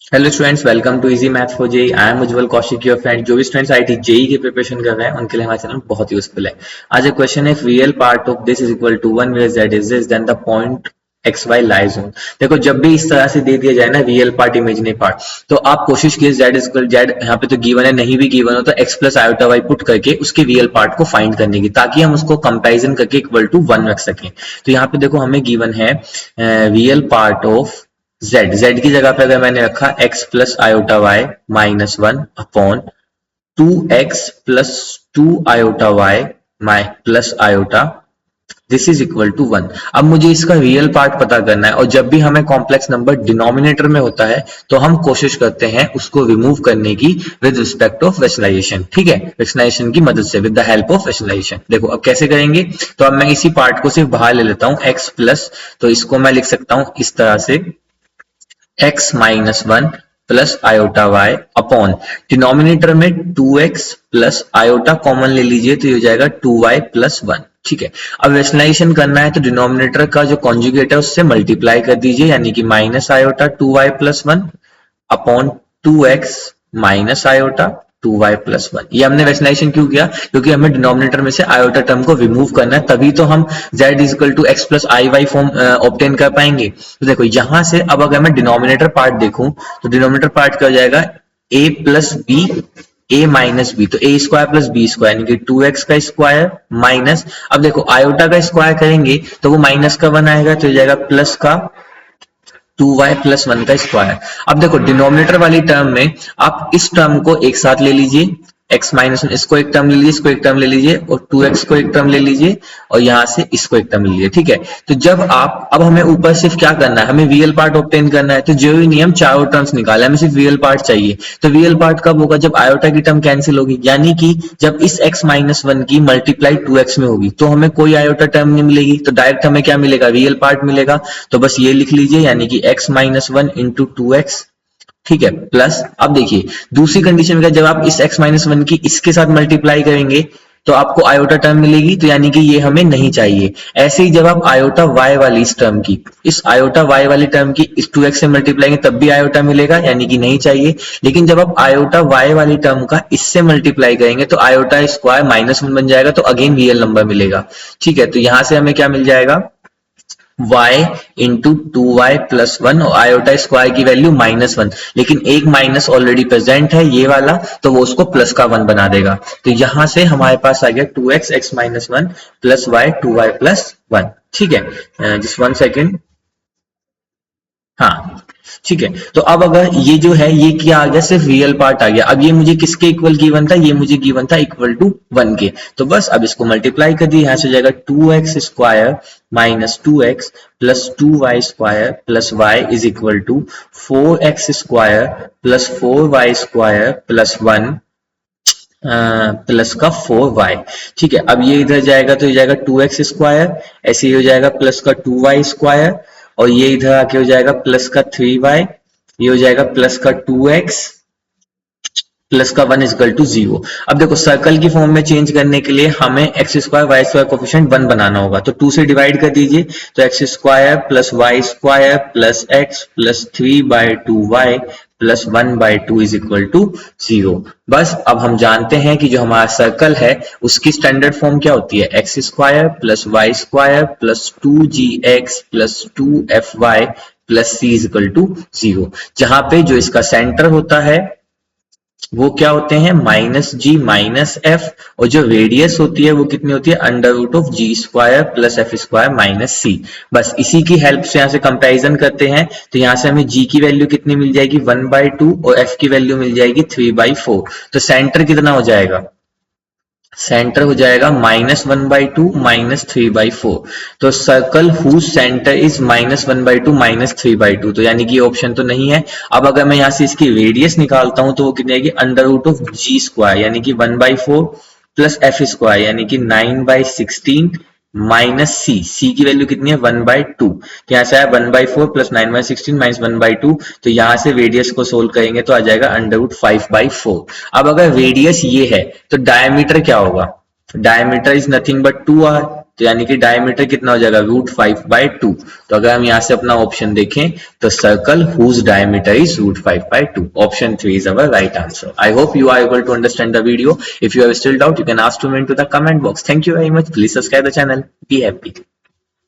Hello students, welcome to easy math for JEE. I am Ujjwal Kaushik, your friend. जो भी students IIT JEE की preparation कर रहे हैं उनके लिए हमारा चैनल बहुत यूजफुल है। आज एक क्वेश्चन है, real part of this is equal to 1 where z is this then the point x y lies on. देखो, जब भी इस तरह से दे दिया जाए ना, रियल पार्ट इमेजिनरी पार्ट, तो आप कोशिश कीजिए z इज इक्वल z, यहाँ पे तो गिवन है, नहीं भी गिवन हो तो x plus iota y put करके उसके रियल पार्ट को फाइंड करने की, ताकि हम उसको कंपेरिजन करके इक्वल टू 1 रख सकें। तो यहाँ पे देखो हमें गिवन है रियल पार्ट ऑफ z की जगह पे अगर मैंने रखा x plus iota y minus 1 upon 2x plus 2 iota y plus iota, this is equal to 1। अब मुझे इसका रियल पार्ट पता करना है, और जब भी हमें कॉम्प्लेक्स नंबर डिनोमिनेटर में होता है तो हम कोशिश करते हैं उसको रिमूव करने की विद रिस्पेक्ट ऑफ रैशनलाइजेशन। ठीक है, रैशनलाइजेशन की मदद से, with the help of rationalisation. देखो अब कैसे करेंगे, तो अब मैं इसी पार्ट को सिर्फ बाहर ले लेता हूं, x प्लस, तो इसको मैं लिख सकता हूं इस तरह से, x minus 1 plus iota y upon denominator में 2x प्लस आयोटा कॉमन ले लीजिए तो ये हो जाएगा 2y प्लस 1। ठीक है, अब रैशनलाइजेशन करना है तो डिनोमिनेटर का जो कॉन्जुगेट है उससे मल्टीप्लाई कर दीजिए, यानी कि minus iota 2y plus 1 upon 2x minus iota 2y plus 1। ये हमने रैशनलाइजेशन क्यों किया, क्योंकि हमें डिनोमिनेटर में से आयोटा टर्म को रिमूव करना है, तभी तो हम z is equal to x plus i y form obtain कर पाएंगे। तो देखो यहां से अब अगर मैं डिनोमिनेटर पार्ट देखूं तो डिनोमिनेटर पार्ट क्या हो जाएगा, a plus b, a minus b, तो a square plus b square यानी कि 2x का स्क्वायर माइनस, अब देखो आयोटा का स्क्वायर करेंगे तो वो माइनस का 1 आएगा, तो हो जाएगा प्लस का 2y प्लस 1 का स्क्वायर। अब देखो डिनोमिनेटर वाली टर्म में आप इस टर्म को एक साथ ले लीजिए, x माइनस 1, इसको एक टर्म ले लीजिए, इसको एक टर्म ले लीजिए, और 2x को एक टर्म ले लीजिए, और यहां से इसको एक टर्म ले लीजिए। ठीक है, तो जब आप, अब हमें ऊपर सिर्फ क्या करना है, हमें रियल पार्ट ऑब्टेन करना है, तो जो भी नियम चारों टर्म्स निकाले, हमें सिर्फ रियल पार्ट चाहिए। तो रियल पार्ट कब होगा, जब आयोटा की टर्म कैंसिल होगी, यानी कि जब इस x माइनस 1 की मल्टीप्लाई 2x में होगी तो हमें कोई आयोटा टर्म नहीं मिलेगी, तो डायरेक्ट हमें क्या मिलेगा, रियल पार्ट मिलेगा। तो बस ये लिख लीजिए, यानी कि x माइनस 1 इंटू 2x। ठीक है, प्लस अब देखिए दूसरी कंडीशन में, जब आप इस x माइनस 1 की इसके साथ मल्टीप्लाई करेंगे तो आपको आयोटा टर्म मिलेगी, तो यानी कि ये हमें नहीं चाहिए। ऐसे ही जब आप आयोटा y वाली इस टर्म की, इस आयोटा y वाली टर्म की इस 2x से मल्टीप्लाई करेंगे तब भी आयोटा मिलेगा, यानी कि नहीं चाहिए। लेकिन जब आप आयोटा y वाली टर्म का इससे मल्टीप्लाई करेंगे तो आयोटा स्क्वायर माइनस 1 बन जाएगा, तो अगेन रियल नंबर मिलेगा। ठीक है, तो यहां से हमें क्या मिल जाएगा, y इंटू 2y प्लस 1, और आयोटा स्क्वायर की वैल्यू माइनस 1, लेकिन एक माइनस ऑलरेडी प्रेजेंट है ये वाला, तो वो उसको प्लस का 1 बना देगा। तो यहां से हमारे पास आ गया 2x x minus 1 plus y 2y plus 1। ठीक है, जस्ट 1 सेकेंड। हाँ ठीक है, तो अब अगर ये जो है ये क्या आ गया, सिर्फ रियल पार्ट आ गया। अब ये मुझे किसके इक्वल गिवन था, ये मुझे गिवन था इक्वल टू 1 के। तो बस अब इसको मल्टीप्लाई कर दिए, यहां से हो जाएगा 2x square minus 2x plus 2y square plus y is equal to 4x square plus 4y square plus 1 plus का 4y। ठीक है, अब ये इधर जाएगा तो ये जाएगा 2x स्क्वायर, ऐसे ही हो जाएगा प्लस का 2y स्क्वायर, और ये इधर आके हो जाएगा प्लस का 3y, ये हो जाएगा प्लस का 2x प्लस का 1 इक्वल टू 0। अब देखो सर्कल की फॉर्म में चेंज करने के लिए हमें x square y square coefficient 1 बनाना होगा, तो 2 से डिवाइड कर दीजिए, तो x square plus y square plus x plus 3/2y plus 1/2 is equal to 0। बस अब हम जानते हैं कि जो हमारा सर्कल है उसकी स्टैंडर्ड फॉर्म क्या होती है, x square plus y square plus 2gx plus 2fy plus c is equal to 0, जहां पे जो इसका सेंटर होता है वो क्या होते हैं, माइनस जी माइनस एफ, और जो रेडियस होती है वो कितनी होती है, under root of ji square plus F square minus C. बस इसी की हेल्प से यहाँ से कंपैरिजन करते हैं, तो यहाँ से हमें जी की वैल्यू कितनी मिल जाएगी 1/2 और एफ की वैल्यू मिल जाएगी 3/4। तो सेंटर कितना हो जाएगा, सेंटर हो जाएगा -1/2 -3/4। तो सर्कल हुज सेंटर इज -1/2 -3/2, तो यानी कि ऑप्शन तो नहीं है। अब अगर मैं यहां से इसकी रेडियस निकालता हूं तो वो कितनी आएगी, under root of ji square यानी कि 1/4 प्लस एफ स्क्वायर यानी कि 9/16 माइनस सी, सी की वैल्यू कितनी है 1/2, तो यहाँ से आया 1/4 प्लस 9/16 माइनस 1/2, तो यहाँ से रेडियस को सोल्व करेंगे तो आ जाएगा अंडर रूट 5/4। अब अगर रेडियस ये है तो डायमीटर क्या होगा, diameter is nothing but 2r, तो यानी कि डायमीटर कितना हो जाएगा √5/2। तो अगर हम यहाँ से अपना ऑप्शन देखें तो circle whose diameter is √5/2, option 3 is our right answer. I hope you are able to understand the video. If you have still doubt, you can ask to me into the comment box. Thank you very much. Please subscribe the channel. Be happy.